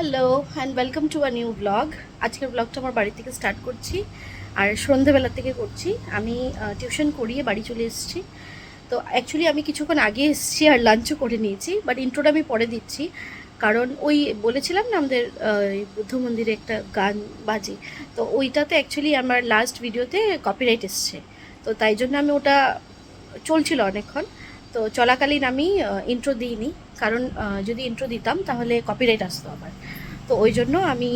Hello and welcome to a new blog. আজকের ব্লগটা আমার বাড়ি থেকে স্টার্ট করছি, আর সন্ধেবেলা থেকে করছি। আমি টিউশন করিয়ে বাড়ি চলে এসেছি। তো অ্যাকচুয়ালি আমি কিছুক্ষণ আগে এসেছি আর লাঞ্চও করে নিয়েছি, বাট ইন্ট্রোটা আমি পরে দিচ্ছি। কারণ ওই বলেছিলাম না আমাদের বুদ্ধ মন্দিরে একটা গান বাজে, তো ওইটাতে অ্যাকচুয়ালি আমার লাস্ট ভিডিওতে কপিরাইট এসছে। তো তাই জন্য আমি ওটা চলছিল অনেকক্ষণ, তো চলাকালীন আমি ইন্ট্রো দিইনি। কারণ যদি ইন্ট্রো দিতাম তাহলে কপিরাইট আসতো আবার। তো ওই জন্য আমি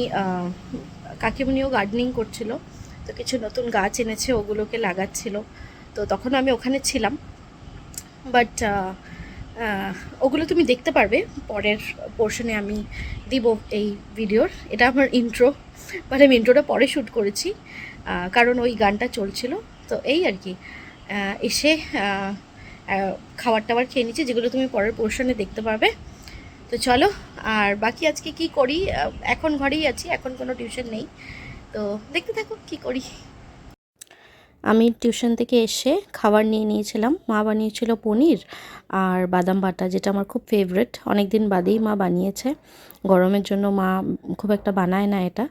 কাকিমুনিও গার্ডেনিং করছিল, তো কিছু নতুন গাছ এনেছে, ওগুলোকে লাগাচ্ছিল। তো তখন আমি ওখানে ছিলাম, বাট ওগুলো তুমি দেখতে পারবে পরের পোর্শনে। আমি দিব এই ভিডিওর, এটা আমার ইন্ট্রো, বাট আমি ইন্ট্রোটা পরে শ্যুট করেছি কারণ ওই গানটা চলছিল। তো এই আর কি এসে খাবার টাবার খেয়ে নিচ্ছি, যেগুলো তুমি পরের পোর্শনে দেখতে পাবে। তো চলো, আর বাকি আজকে কি করি, এখন ঘরেই আছি, এখন কোনো টিউশন নেই, তো দেখতে থাকো কি করি। আমি টিউশন থেকে এসে খাবার নিয়ে নিয়েছিলাম। মা বানিয়েছিল পনির আর বাদাম বাটা, যেটা আমার খুব ফেভারিট। অনেক দিন বাদেই মা বানিয়েছে, গরমের জন্য মা খুব একটা বানায় না এটা।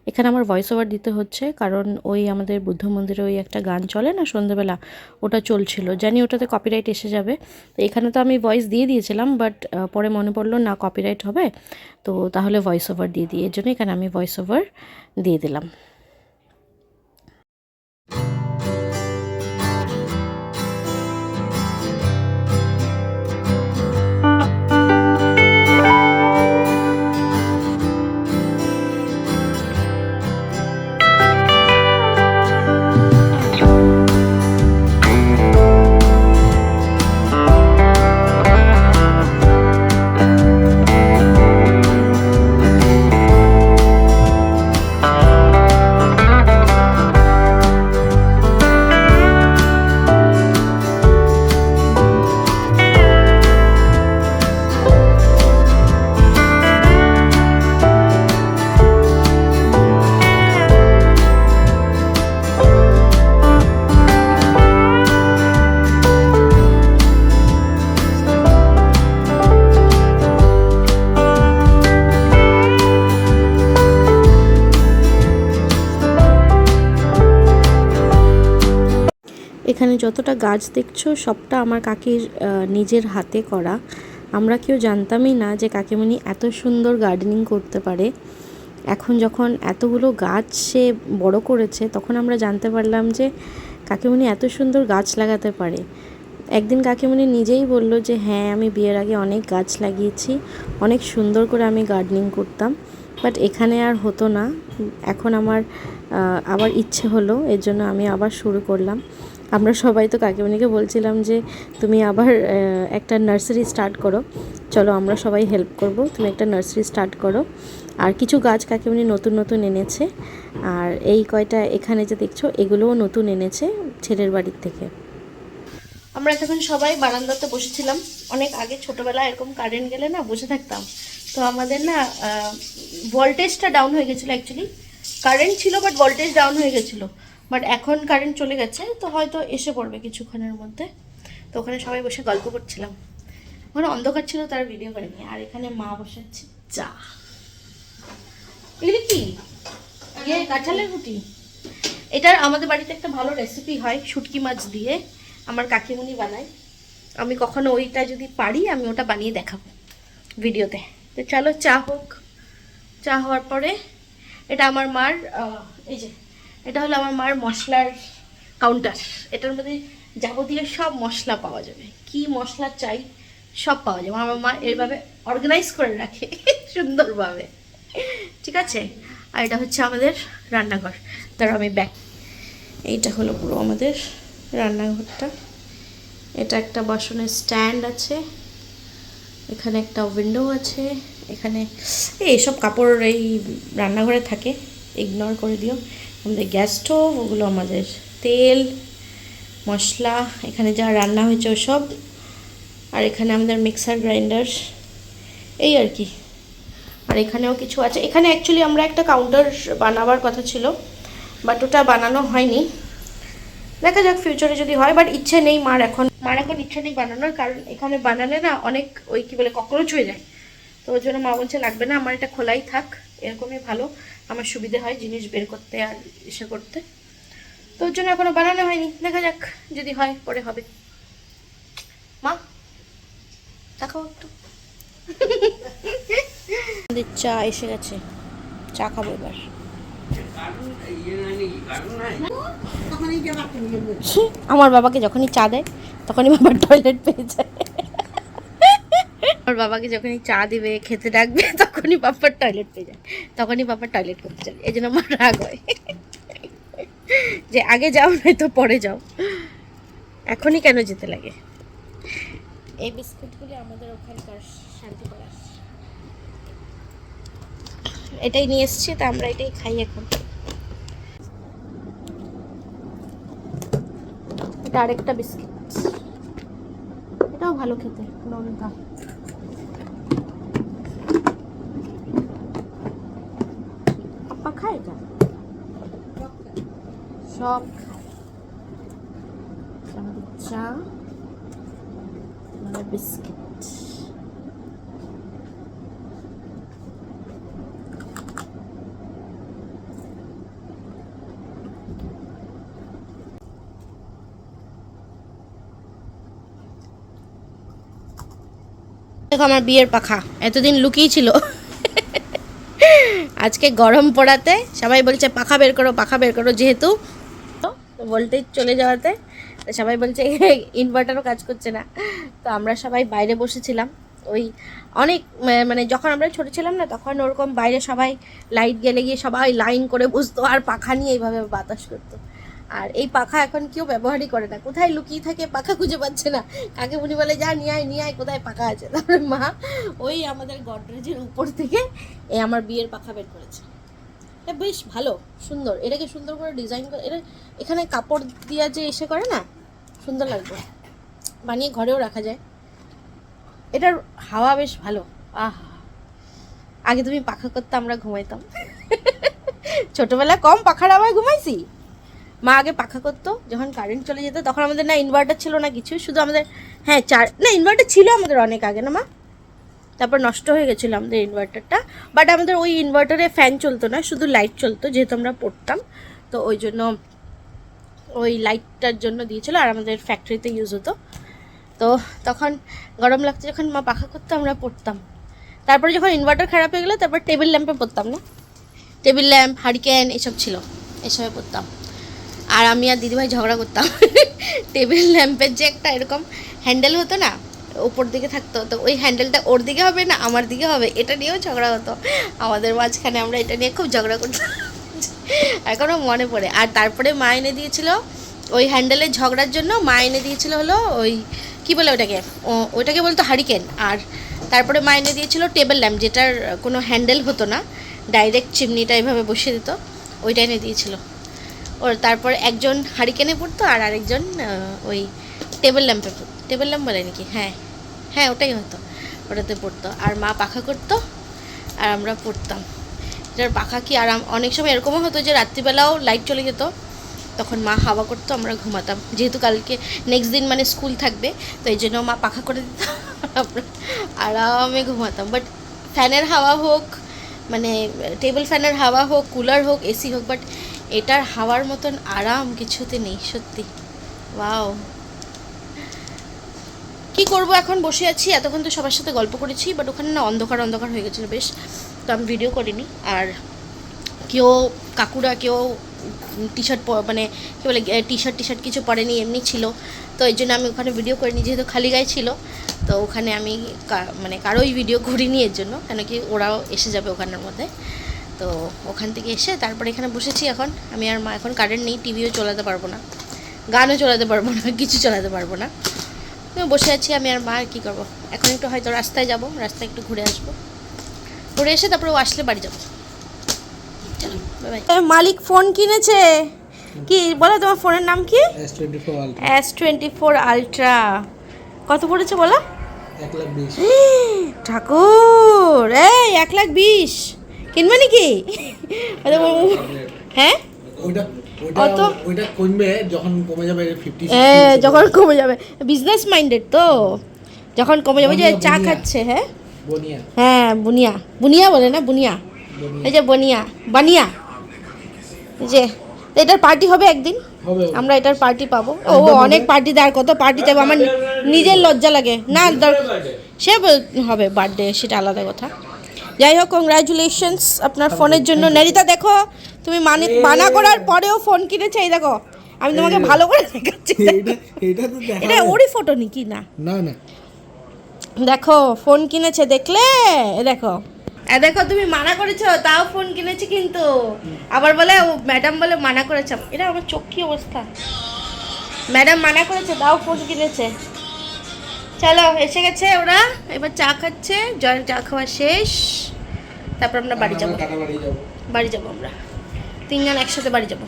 এখানে আমার ভয়েস ওভার দিতে হচ্ছে, কারণ ওই আমাদের বুদ্ধ মন্দিরে ওই একটা গান চলে না সন্ধ্যেবেলা, ওটা চলছিল। জানি ওটাতে কপিরাইট এসে যাবে, তো এখানে তো আমি ভয়েস দিয়ে দিয়েছিলাম, বাট পরে মনে পড়লো না কপিরাইট হবে, তো তাহলে ভয়েস ওভার দিয়ে দিই। এর জন্য এখানে আমি ভয়েস ওভার দিয়ে দিলাম। এখানে যতটা গাছ দেখছো সবটা আমার কাকির নিজের হাতে করা। আমরা কেউ জানতামই না যে কাকিমণি এত সুন্দর গার্ডেনিং করতে পারে। এখন যখন এতগুলো গাছ সে বড় করেছে, তখন আমরা জানতে পারলাম যে কাকিমণি এত সুন্দর গাছ লাগাতে পারে। একদিন কাকিমণি নিজেই বলল যে হ্যাঁ, আমি বিয়ের আগে অনেক গাছ লাগিয়েছি, অনেক সুন্দর করে আমি গার্ডেনিং করতাম, বাট এখানে আর হতো না। এখন আমার আবার ইচ্ছে হলো, এর জন্য আমি আবার শুরু করলাম। আমরা সবাই তো কাকিমণিকে বলছিলাম যে তুমি আবার একটা নার্সারি স্টার্ট করো, চলো আমরা সবাই হেল্প করব, তুমি একটা নার্সারি স্টার্ট করো। আর কিছু গাছ কাকিমণি নতুন নতুন এনেছে, আর এই কয়টা এখানে যে দেখছো এগুলোও নতুন এনেছে ছেলের বাড়ির থেকে। আমরা তখন সবাই বারান্দাতে বসেছিলাম। অনেক আগে ছোটোবেলায় এরকম কারেন্ট গেলে না বসে থাকতাম, তো আমাদের না ভোল্টেজটা ডাউন হয়ে গেছিলো। অ্যাকচুয়ালি কারেন্ট ছিল, বাট ভোল্টেজ ডাউন হয়ে গেছিলো। বাট এখন কারেন্ট চলে গেছে, তো হয়তো এসে পড়বে কিছুক্ষণের মধ্যে। তো ওখানে সবাই বসে গল্প করছিলাম, ওখানে অন্ধকার ছিল, তারা ভিডিও করেনি। আর এখানে মা বসে আছে চা। এগুলি কি কাঁঠালের রুটি? এটার আমাদের বাড়িতে একটা ভালো রেসিপি হয় শুটকি মাছ দিয়ে, আমার কাকিমুনি বানায়। আমি কখনো ওইটা যদি পারি আমি ওটা বানিয়ে দেখাবো ভিডিওতে। তো চলো চা হোক। চা হওয়ার পরে এটা আমার মার, এই যে এটা হলো আমার মার মশলার কাউন্টার। এটার মধ্যে যাবতীয় সব মশলা পাওয়া যাবে, কি মশলা চাই সব পাওয়া যাবে। আমার মা এইভাবে অর্গানাইজ করে রাখে সুন্দরভাবে, ঠিক আছে। আর এটা হচ্ছে আমাদের রান্নাঘর। তার আমি ব্যাক, এইটা হলো পুরো আমাদের রান্নাঘরটা। এটা একটা বাসনের স্ট্যান্ড আছে, এখানে একটা উইন্ডো আছে, এখানে এইসব কাপড় এই রান্নাঘরে থাকে, ইগনোর করে দিও। আমাদের গ্যাস স্টোভ, ওগুলো আমাদের তেল মশলা, এখানে যা রান্না হয়েছে ওসব। আর এখানে আমাদের মিক্সার গ্রাইন্ডার, এই আর কি। আর এখানেও কিছু আছে। এখানে অ্যাকচুয়ালি আমরা একটা কাউন্টার বানাবার কথা ছিল, বাট ওটা বানানো হয়নি। দেখা যাক ফিউচারে যদি হয়, বাট ইচ্ছে নেই মার এখন ইচ্ছে নেই বানানোর, কারণ এখানে বানালে না অনেক ওই কী বলে ককরোচ হয়ে যায়, তো ওই জন্য মা বলছে লাগবে না, আমার এটা খোলাই থাক, এরকমই ভালো, আমার সুবিধে হয় জিনিস বের করতে আর এসে করতে। তো ওর জন্য এখনো বানানো হয়নি, দেখা যাক, যদি হয় পরে হবে। মা দেখাও একটু। আমাদের চা এসে গেছে, চা খাবো এবার। আমার বাবাকে যখনই চা দেয় তখনই বাবার টয়লেট পেয়ে যায়। আমার বাবাকে যখনই চা দিবে, খেতে ডাকবে, তখনই বাবার টয়লেট পেয়ে যায়, তখনই বাবার টয়লেট করতে চলে। এই জন্য আমার রাগ হয় যে আগে যাও নয়তো পরে যাও, এখনই কেন যেতে লাগে। এই বিস্কুটগুলি আমাদের ওখানকার শান্তি পাড়া, এটাই নিয়ে এসছি, তা আমরা এটাই খাই এখন। এটা আরেকটা বিস্কিট, এটাও ভালো খেতে, নোনতা। আপা খায় এটা, সব খায়। আমাদের চা, আমাদের বিস্কিট। দেখো আমার বিয়ের পাখা এতদিন লুকিয়ে ছিল, আজকে গরম পড়াতে সবাই বলছে পাখা বের করো, পাখা বের করো, যেহেতু ভোল্টেজ চলে যাওয়াতে সবাই বলছে ইনভার্টারও কাজ করছে না। তো আমরা সবাই বাইরে বসেছিলাম, ওই অনেক মানে যখন আমরা ছোটো ছিলাম না, তখন ওরকম বাইরে সবাই লাইট গেলে গিয়ে সবাই লাইন করে বসতো আর পাখা নিয়ে এইভাবে বাতাস করতো। আর এই পাখা এখন কেউ ব্যবহারই করে না, কোথায় লুকিয়ে থাকে পাখা খুঁজে পাচ্ছে না, কাকে উনি বলে যা নিয়ে আয় কোথায় পাখা আছে। তারপরে মা ওই আমাদের গডরেজের উপর থেকে আমার বিয়ের পাখা বের করেছে। এটা বেশ ভালো, সুন্দর, এটাকে সুন্দর করে ডিজাইন করে, এটা এখানে কাপড় দিয়া যে এসে করে না, সুন্দর লাগবে, বানিয়ে ঘরেও রাখা যায়। এটার হাওয়া বেশ ভালো। আগে তুমি পাখা করতে আমরা ঘুমাইতাম, ছোটবেলা কম পাখার হাওয়ায় ঘুমাইছি। মা আগে পাখা করতো, যখন কারেন্ট চলে যেত তখন আমাদের না ইনভার্টার ছিল না কিছু, শুধু আমাদের না ইনভার্টার ছিল আমাদের অনেক আগে না মা, তারপর নষ্ট হয়ে গেছিলো আমাদের ইনভার্টারটা। বাট আমাদের ওই ইনভার্টারে ফ্যান চলতো না, শুধু লাইট চলতো, যেহেতু আমরা পড়তাম, তো ওই জন্য ওই লাইটটার জন্য দিয়েছিলো, আর আমাদের ফ্যাক্টরিতে ইউজ হতো। তো তখন গরম লাগতো যখন মা পাখা করতো, আমরা পড়তাম। তারপরে যখন ইনভার্টার খারাপ হয়ে গেলো, তারপর টেবিল ল্যাম্পে পড়তাম না, টেবিল ল্যাম্প, হারিকেন এসব ছিল, এসবে পড়তাম। আর আমি আর দিদিভাই ঝগড়া করতাম, টেবিল ল্যাম্পের যে একটা এরকম হ্যান্ডেল হতো না, উপর দিকে থাকতো, তো ওই হ্যান্ডেলটা ওর দিকে হবে না আমার দিকে হবে, এটা নিয়েও ঝগড়া হতো আমাদের মাঝখানে, আমরা এটা নিয়ে খুব ঝগড়া করতাম, এখনও মনে পড়ে। আর তারপরে মা এনে দিয়েছিল ওই হ্যান্ডেলের ঝগড়ার জন্য, মা এনে দিয়েছিল হলো ওই কী বলে ওইটাকে বলতো হারিকেন। আর তারপরে মা এনে দিয়েছিল টেবিল ল্যাম্প, যেটার কোনো হ্যান্ডেল হতো না, ডাইরেক্ট চিমনিটা এভাবে বসিয়ে দিত, ওইটা এনে দিয়েছিল। ওর তারপর একজন হারিকেনে পড়তো আর আরেকজন ওই টেবিল ল্যাম্পে পড়তো, টেবিল ল্যাম্প বলে নাকি, হ্যাঁ ওটাই হতো, ওটাতে পড়তো। আর মা পাখা করতো আর আমরা পড়তাম। এটার পাখা কি আরাম! অনেক সময় এরকমও হতো যে রাত্রিবেলাও লাইট চলে যেত, তখন মা হাওয়া করতো, আমরা ঘুমাতাম, যেহেতু কালকে নেক্সট দিন মানে স্কুল থাকবে, তো এই জন্য মা পাখা করে দিত, আমরা আরামে ঘুমাতাম। বাট ফ্যানের হাওয়া হোক, মানে টেবিল ফ্যানের হাওয়া হোক, কুলার হোক, এসি হোক, বাট এটার হাওয়ার মতন আরাম কিছুতে নেই, সত্যি। ওয়াও, কি করব, এখন বসে আছি, এতক্ষণ তো সবার সাথে গল্প করেছি, বাট ওখানে না অন্ধকার অন্ধকার হয়ে গেছিলো বেশ, তো আমি ভিডিও করিনি। আর কেউ কাকুরা কেউ টি শার্ট মানে কী বলে টি শার্ট কিছু পরেনি, এমনি ছিল, তো এই জন্য আমি ওখানে ভিডিও করিনি, যেহেতু খালি গায়ে ছিল, তো ওখানে আমি মানে কারোই ভিডিও করিনি এর জন্য, কেন কি ওরাও এসে যাবে ওখানের মধ্যে। তো ওখান থেকে এসে তারপরে এখানে বসেছি এখন আমি আর মা। এখন কারেন্ট নেই, টিভিও চালাতে পারবো না, গানও চালাতে পারবো না, কিছু চালাতে পারবো না, বসে আছি আমি আর মা। আর কী করবো, এখন একটু হয়তো রাস্তায় যাব, রাস্তায় একটু ঘুরে আসবো, ঘুরে এসে তারপরে ও আসলে বাড়ি যাবো। মালিক ফোন কিনেছে, কি বলো তোমার ফোনের নাম কি? S24 Ultra। কত পড়েছে বলো? 1,20,000। ঠাকুর, এই 1,20,000 কিনবে নাকি? হ্যাঁ ওইটা কমবে যখন কমে যাবে 50। যখন কমে যাবে, বিজনেস মাইন্ডেড তো, যখন কমে যাবে, যে চা খাচ্ছে। হ্যাঁ বনিয়া হ্যাঁ বুনিয়া, বুনিয়া বলে না, বুনিয়া, এই যে বনিয়া, বানিয়া, এই যে এটার পার্টি হবে একদিন, হবে আমরা এটার পার্টি পাবো। ও একদম অনেক হবে। পার্টি দেয়, আর কত পার্টি দেবো, আমার নিজের লজ্জা লাগে না। সে হবে বার্থডে, সেটা আলাদা কথা। যাই হোক, কংগ্রাচুলেশনস আপনার ফোনের জন্য। নেরিতা দেখো, তুমি মানা করার পরেও ফোন কিনেছে, এই দেখো আমি তোমাকে ভালো করে দেখাচ্ছি। এটা তো দেখা এটা ওরই ফটো নাকি? না না না দেখো ফোন কিনেছে, দেখলে? দেখো দেখো, তুমি মানা করেছো তাও ফোন কিনেছে, কিন্তু আবার বলে ও ম্যাডাম বলে মানা করেছে। এটা আমার চোখ কি অবস্থা, ম্যাডাম মানা করেছে তাও ফোন কিনেছে। চলো এসে গেছে ওরা, এবার চা খাচ্ছে, জয়ের চা খাওয়া শেষ, তারপর আমরা বাড়ি যাবো। বাড়ি যাবো আমরা তিনজন একসাথে বাড়ি যাবো।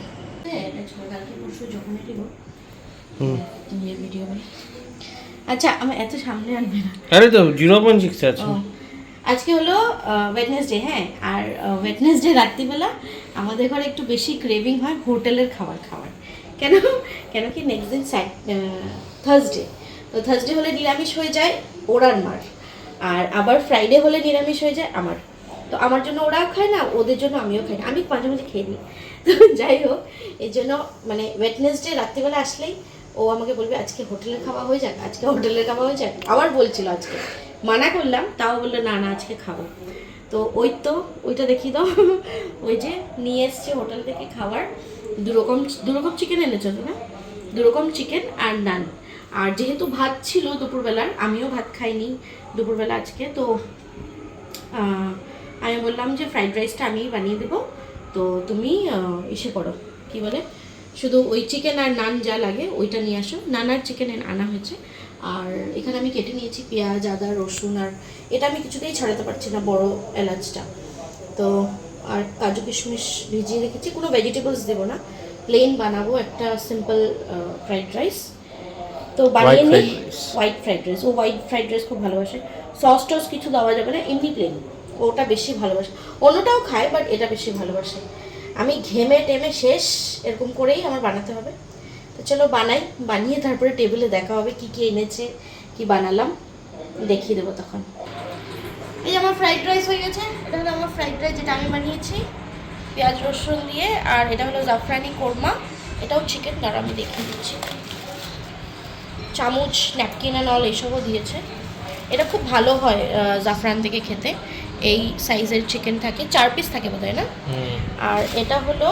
আচ্ছা আমার এত সামনে আনবে না, আরে তো 0.6 আছে। আজকে হলো ওয়েডনেসডে, হ্যাঁ, আর ওয়েডনেসডে রাত্রিবেলা আমাদের ঘরে একটু বেশি ক্রেভিং হয় হোটেলের খাবার খাওয়ার। কেন কেন কি নেক্সট দিন থার্সডে, তো থার্সডে হলে নিরামিষ হয়ে যায় ওরার মার, আর আবার ফ্রাইডে হলে নিরামিষ হয়ে যায় আমার। তো আমার জন্য ওরাও খায় না, ওদের জন্য আমিও খাই না, আমি মাঝে মাঝে খেয়ে নিই। তো যাই হোক, এই জন্য মানে ওয়েডনেসডে রাত্রিবেলা আসলেই ও আমাকে বলবে আজকে হোটেলের খাওয়া হয়ে যাক, আজকে হোটেলের খাওয়া হয়ে যাক। আবার বলছিল আজকে, মানা করলাম তাও বললো না না আজকে খাবো। তো ওইটা দেখিয়ে দাও, ওই যে নিয়ে এসছে হোটেল থেকে খাবার, দু রকম চিকেন এনেছো না, 2 রকম চিকেন আর নান। আর যেহেতু ভাত ছিল দুপুরবেলার, আমিও ভাত খাইনি দুপুরবেলা আজকে, তো আমি বললাম যে ফ্রাইড রাইসটা আমিই বানিয়ে দেবো, তো তুমি এসে করো, কি বলে, শুধু ওই চিকেন আর নান যা লাগে ওইটা নিয়ে আসো। নান আর চিকেন আনা হয়েছে। আর এখানে আমি কেটে নিয়েছি পেঁয়াজ, আদা, রসুন, আর এটা আমি কিছুতেই ছাড়াতে পারছি না, বড় এলাচটা। তো আর কাজু কিশমিশ ভিজিয়ে রেখেছি, কোনো ভেজিটেবলস দেবো না, প্লেন বানাবো একটা সিম্পল ফ্রাইড রাইস। তো বানিয়ে নিই হোয়াইট ফ্রাইড রাইস, ও হোয়াইট ফ্রাইড রাইস খুব ভালোবাসে, সস টস কিছু দেওয়া যাবে না, এমনি প্লেন, ওটা বেশি ভালোবাসে। অন্যটাও খায় বাট এটা বেশি ভালোবাসে। আমি ঘেমে টেমে শেষ, এরকম করেই আমার বানাতে হবে। তো চলো বানাই, বানিয়ে তারপরে টেবিলে দেখা হবে কি কি এনেছে, কি বানালাম দেখিয়ে দেবো তখন। এই যে আমার ফ্রাইড রাইস হয়ে গেছে, এটা হলো আমার ফ্রাইড রাইস যেটা আমি বানিয়েছি পেঁয়াজ রসুন দিয়ে, আর এটা হলো জাফরানি কোরমা, এটাও চিকেন, দ্বারা আমি দেখিয়ে দিচ্ছি। চামচ, ন্যাপকিন অ্যান্ড অল এসবও দিয়েছে। এটা খুব ভালো হয় জাফরান থেকে খেতে, এই সাইজের চিকেন থাকে, 4 পিস থাকে বোধহয় না। আর এটা হলো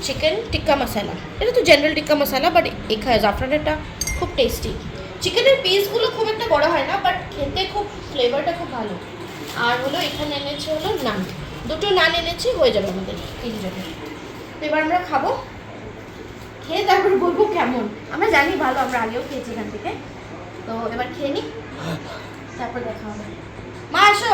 চিকেন টিক্কা মশলা, এটা তো জেনারেল টিক্কা মশলা, বাট এখানে জাফরানেরটা খুব টেস্টি। চিকেনের পিসগুলো খুব একটা বড় হয় না, বাট খেতে খুব ফ্লেভারটা খুব ভালো। আর হলো এখানে এনেছে হলো নান, 2টো নান এনেছি, হয়ে যাবে আমাদের 3 জনের। তো এবার আমরা খাবো, খেয়ে তারপর বলবো কেমন। আমরা জানি ভালো, আমরা আগেও খেয়েছি এখান থেকে। তো এবার খেয়ে নিই, তারপর দেখা হবে। মা আসো।